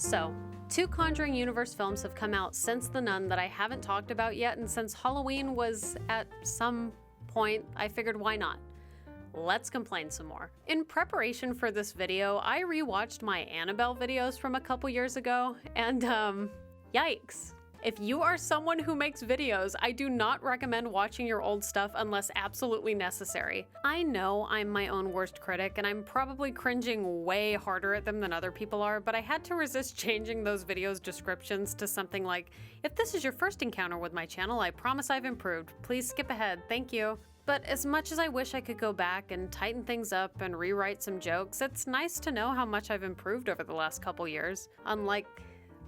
So, 2 Conjuring Universe films have come out since The Nun that I haven't talked about yet, and since Halloween was at some point, I figured why not? Let's complain some more. In preparation for this video, I rewatched my Annabelle videos from a couple years ago, and yikes. If you are someone who makes videos, I do not recommend watching your old stuff unless absolutely necessary. I know I'm my own worst critic, and I'm probably cringing way harder at them than other people are, but I had to resist changing those videos' descriptions to something like, if this is your first encounter with my channel, I promise I've improved. Please skip ahead, thank you. But as much as I wish I could go back and tighten things up and rewrite some jokes, it's nice to know how much I've improved over the last couple years. Unlike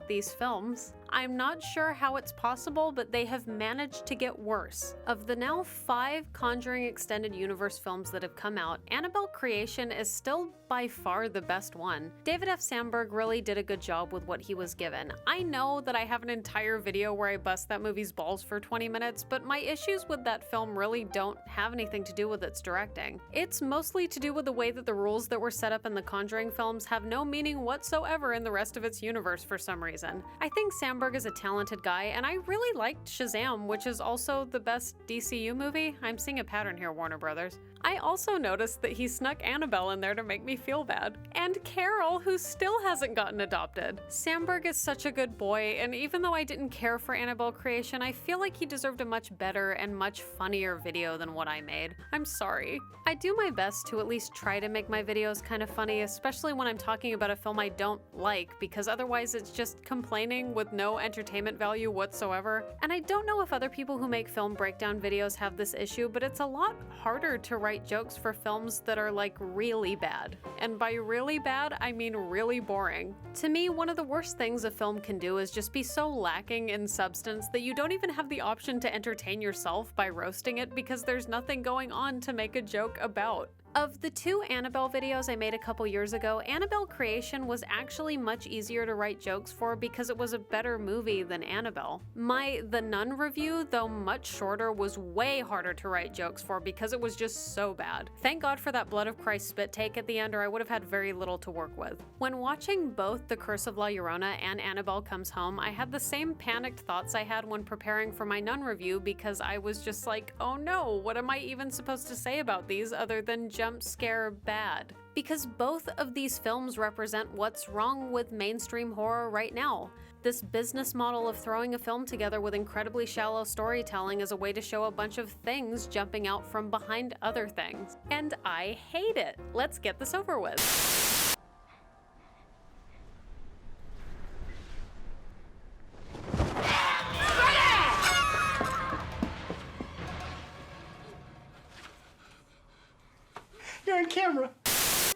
these films. I'm not sure how it's possible, but they have managed to get worse. Of the now 5 Conjuring Extended Universe films that have come out, Annabelle Creation is still by far the best one. David F. Sandberg really did a good job with what he was given. I know that I have an entire video where I bust that movie's balls for 20 minutes, but my issues with that film really don't have anything to do with its directing. It's mostly to do with the way that the rules that were set up in the Conjuring films have no meaning whatsoever in the rest of its universe for some reason. I think Sandberg is a talented guy, and I really liked Shazam, which is also the best DCU movie. I'm seeing a pattern here, Warner Brothers. I also noticed that he snuck Annabelle in there to make me feel bad. And Carol, who still hasn't gotten adopted. Sandberg is such a good boy, and even though I didn't care for Annabelle Creation, I feel like he deserved a much better and much funnier video than what I made. I'm sorry. I do my best to at least try to make my videos kind of funny, especially when I'm talking about a film I don't like, because otherwise it's just complaining with no entertainment value whatsoever. And I don't know if other people who make film breakdown videos have this issue, but it's a lot harder to write jokes for films that are like really bad. And by really bad, I mean really boring. To me, one of the worst things a film can do is just be so lacking in substance that you don't even have the option to entertain yourself by roasting it because there's nothing going on to make a joke about. Of the 2 Annabelle videos I made a couple years ago, Annabelle Creation was actually much easier to write jokes for because it was a better movie than Annabelle. My The Nun review, though much shorter, was way harder to write jokes for because it was just so bad. Thank God for that Blood of Christ spit take at the end, or I would have had very little to work with. When watching both The Curse of La Llorona and Annabelle Comes Home, I had the same panicked thoughts I had when preparing for my Nun review because I was just like, oh no, what am I even supposed to say about these other than jump scare bad? Because both of these films represent what's wrong with mainstream horror right now. This business model of throwing a film together with incredibly shallow storytelling as a way to show a bunch of things jumping out from behind other things. And I hate it. Let's get this over with. You're on camera.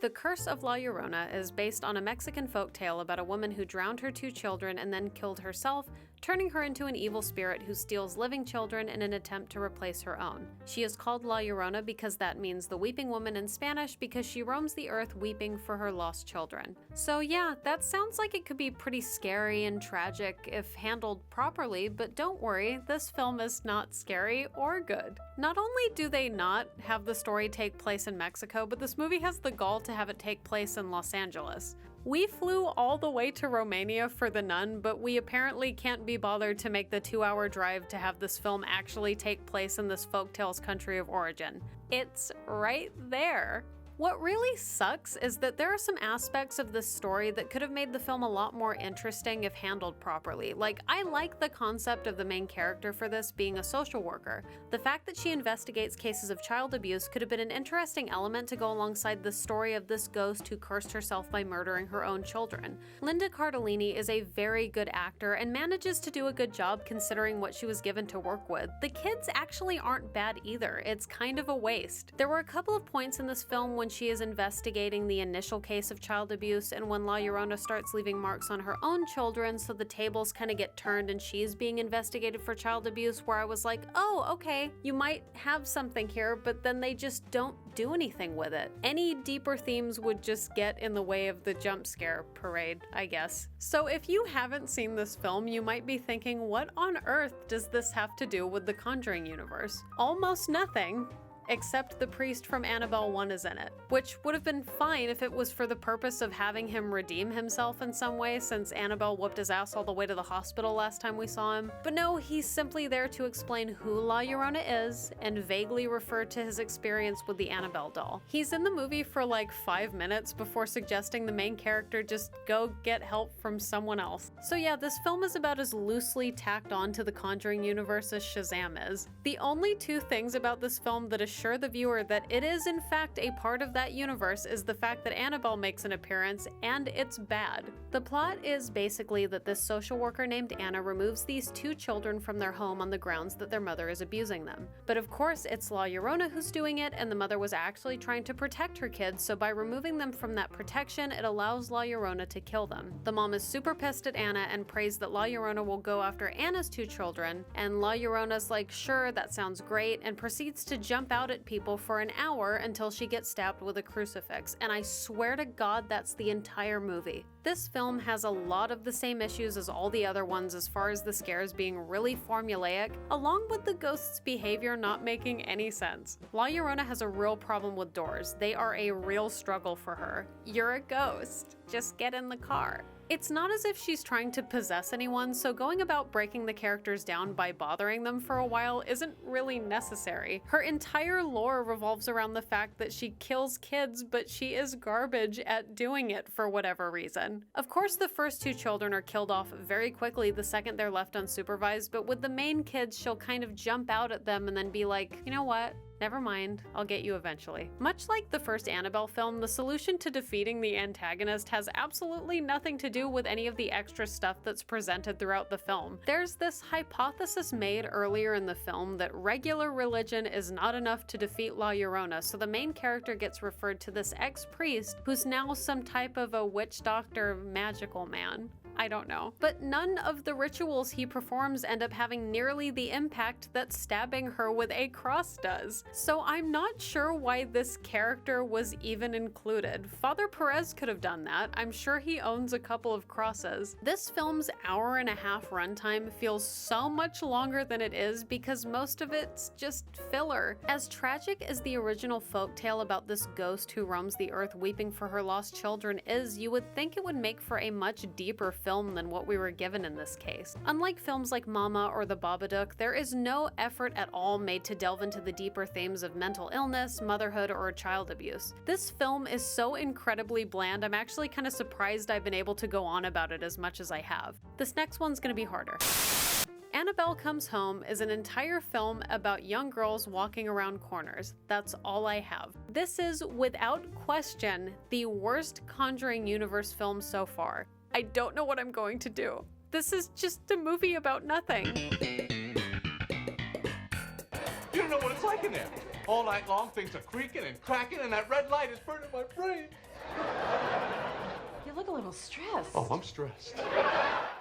The Curse of La Llorona is based on a Mexican folktale about a woman who drowned her 2 children and then killed herself, turning her into an evil spirit who steals living children in an attempt to replace her own. She is called La Llorona because that means the weeping woman in Spanish, because she roams the earth weeping for her lost children. So yeah, that sounds like it could be pretty scary and tragic if handled properly, but don't worry, this film is not scary or good. Not only do they not have the story take place in Mexico, but this movie has the gall to have it take place in Los Angeles. We flew all the way to Romania for The Nun, but we apparently can't be bothered to make the 2-hour drive to have this film actually take place in this folktale's country of origin. It's right there. What really sucks is that there are some aspects of this story that could have made the film a lot more interesting if handled properly. Like, I like the concept of the main character for this being a social worker. The fact that she investigates cases of child abuse could have been an interesting element to go alongside the story of this ghost who cursed herself by murdering her own children. Linda Cardellini is a very good actor and manages to do a good job considering what she was given to work with. The kids actually aren't bad either. It's kind of a waste. There were a couple of points in this film when she is investigating the initial case of child abuse and when La Llorona starts leaving marks on her own children, so the tables kind of get turned and she's being investigated for child abuse, where I was like, oh, okay, you might have something here, but then they just don't do anything with it. Any deeper themes would just get in the way of the jump scare parade, I guess. So if you haven't seen this film, you might be thinking, what on earth does this have to do with the Conjuring universe? Almost nothing. except the priest from Annabelle 1 is in it, which would have been fine if it was for the purpose of having him redeem himself in some way, since Annabelle whooped his ass all the way to the hospital last time we saw him. But no, he's simply there to explain who La Llorona is and vaguely refer to his experience with the Annabelle doll. He's in the movie for like 5 minutes before suggesting the main character just go get help from someone else. So yeah, this film is about as loosely tacked on to the Conjuring universe as Shazam is. The only two things about this film that assure the viewer that it is in fact a part of that universe is the fact that Annabelle makes an appearance, and it's bad. The plot is basically that this social worker named Anna removes these two children from their home on the grounds that their mother is abusing them. But of course, it's La Llorona who's doing it, and the mother was actually trying to protect her kids, so by removing them from that protection, it allows La Llorona to kill them. The mom is super pissed at Anna and prays that La Llorona will go after Anna's two children, and La Llorona's like, sure, that sounds great, and proceeds to jump out at people for an hour until she gets stabbed with a crucifix, and I swear to God that's the entire movie. This film has a lot of the same issues as all the other ones as far as the scares being really formulaic, along with the ghost's behavior not making any sense. La Llorona has a real problem with doors. They are a real struggle for her. You're a ghost. Just get in the car. It's not as if she's trying to possess anyone, so going about breaking the characters down by bothering them for a while isn't really necessary. Her entire lore revolves around the fact that she kills kids, but she is garbage at doing it for whatever reason. Of course, the first two children are killed off very quickly the second they're left unsupervised, but with the main kids, she'll kind of jump out at them and then be like, you know what? Never mind, I'll get you eventually. Much like the first Annabelle film, the solution to defeating the antagonist has absolutely nothing to do with any of the extra stuff that's presented throughout the film. There's this hypothesis made earlier in the film that regular religion is not enough to defeat La Llorona, so the main character gets referred to this ex-priest who's now some type of a witch doctor magical man. I don't know. But none of the rituals he performs end up having nearly the impact that stabbing her with a cross does. So I'm not sure why this character was even included. Father Perez could have done that. I'm sure he owns a couple of crosses. This film's hour-and-a-half runtime feels so much longer than it is because most of it's just filler. As tragic as the original folktale about this ghost who roams the earth weeping for her lost children is, you would think it would make for a much deeper film than what we were given in this case. Unlike films like Mama or The Babadook, there is no effort at all made to delve into the deeper themes of mental illness, motherhood, or child abuse. This film is so incredibly bland, I'm actually kind of surprised I've been able to go on about it as much as I have. This next one's gonna be harder. Annabelle Comes Home is an entire film about young girls walking around corners. That's all I have. This is, without question, the worst Conjuring Universe film so far. I don't know what I'm going to do. This is just a movie about nothing. You don't know what it's like in there. All night long, things are creaking and cracking, and that red light is burning my brain. You look a little stressed. Oh, I'm stressed.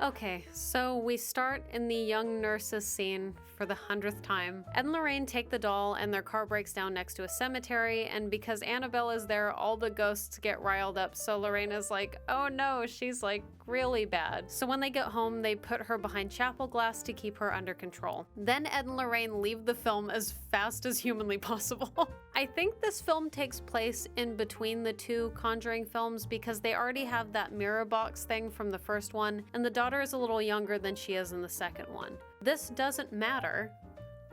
Okay, so we start in the young nurses scene for the 100th time. Ed and Lorraine take the doll and their car breaks down next to a cemetery, and because Annabelle is there, all the ghosts get riled up, so Lorraine is like, oh no, she's like really bad. So when they get home, they put her behind chapel glass to keep her under control. Then Ed and Lorraine leave the film as fast as humanly possible. I think this film takes place in between the two Conjuring films because they already have that mirror box thing from the first one, and the daughter is a little younger than she is in the second one. This doesn't matter.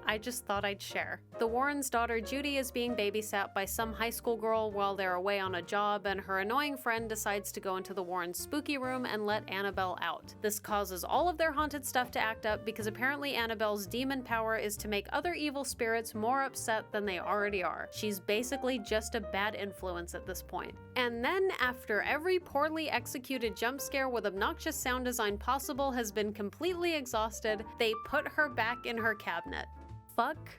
I just thought I'd share. The Warrens' daughter Judy is being babysat by some high school girl while they're away on a job, and her annoying friend decides to go into the Warrens' spooky room and let Annabelle out. This causes all of their haunted stuff to act up because apparently Annabelle's demon power is to make other evil spirits more upset than they already are. She's basically just a bad influence at this point. And then, after every poorly executed jump scare with obnoxious sound design possible has been completely exhausted, they put her back in her cabinet. Fuck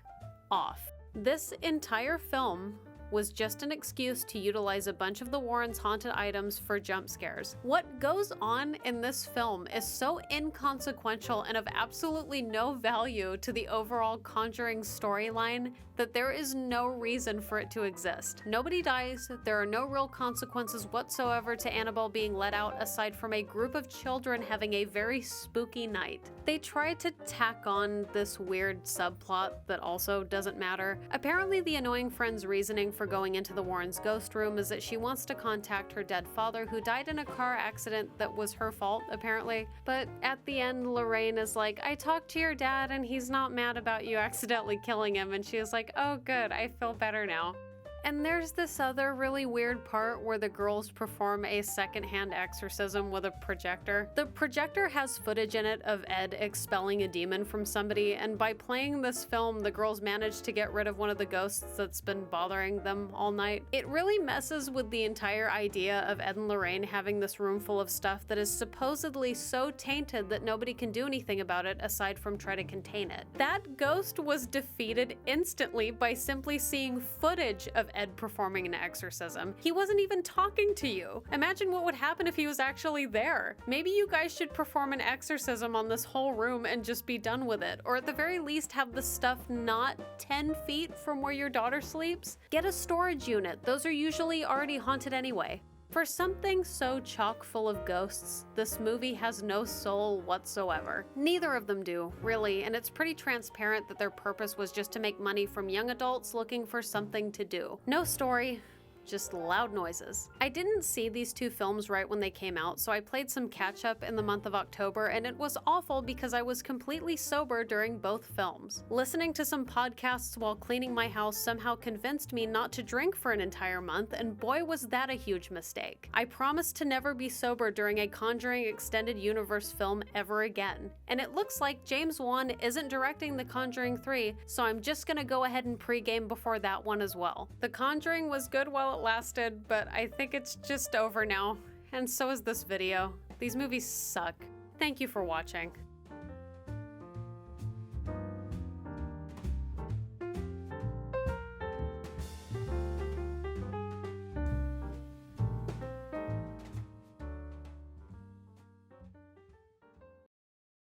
off. This entire film was just an excuse to utilize a bunch of the Warrens' haunted items for jump scares. What goes on in this film is so inconsequential and of absolutely no value to the overall Conjuring storyline that there is no reason for it to exist. Nobody dies, there are no real consequences whatsoever to Annabelle being let out aside from a group of children having a very spooky night. They try to tack on this weird subplot that also doesn't matter. Apparently the annoying friend's reasoning for going into the Warrens' ghost room is that she wants to contact her dead father who died in a car accident that was her fault, apparently. But at the end, Lorraine is like, I talked to your dad and he's not mad about you accidentally killing him, and she is like, oh good, I feel better now. And there's this other really weird part where the girls perform a secondhand exorcism with a projector. The projector has footage in it of Ed expelling a demon from somebody, and by playing this film, the girls managed to get rid of one of the ghosts that's been bothering them all night. It really messes with the entire idea of Ed and Lorraine having this room full of stuff that is supposedly so tainted that nobody can do anything about it aside from try to contain it. That ghost was defeated instantly by simply seeing footage of Ed performing an exorcism. He wasn't even talking to you. Imagine what would happen if he was actually there. Maybe you guys should perform an exorcism on this whole room and just be done with it, or at the very least have the stuff not 10 feet from where your daughter sleeps. Get a storage unit. Those are usually already haunted anyway. For something so chock full of ghosts, this movie has no soul whatsoever. Neither of them do, really, and it's pretty transparent that their purpose was just to make money from young adults looking for something to do. No story, just loud noises. I didn't see these two films right when they came out, so I played some catch up in the month of October, and it was awful because I was completely sober during both films. Listening to some podcasts while cleaning my house somehow convinced me not to drink for an entire month, and boy was that a huge mistake. I promised to never be sober during a Conjuring Extended Universe film ever again. And it looks like James Wan isn't directing The Conjuring 3, so I'm just gonna go ahead and pregame before that one as well. The Conjuring was good while it lasted, but I think it's just over now. And so is this video. These movies suck. Thank you for watching.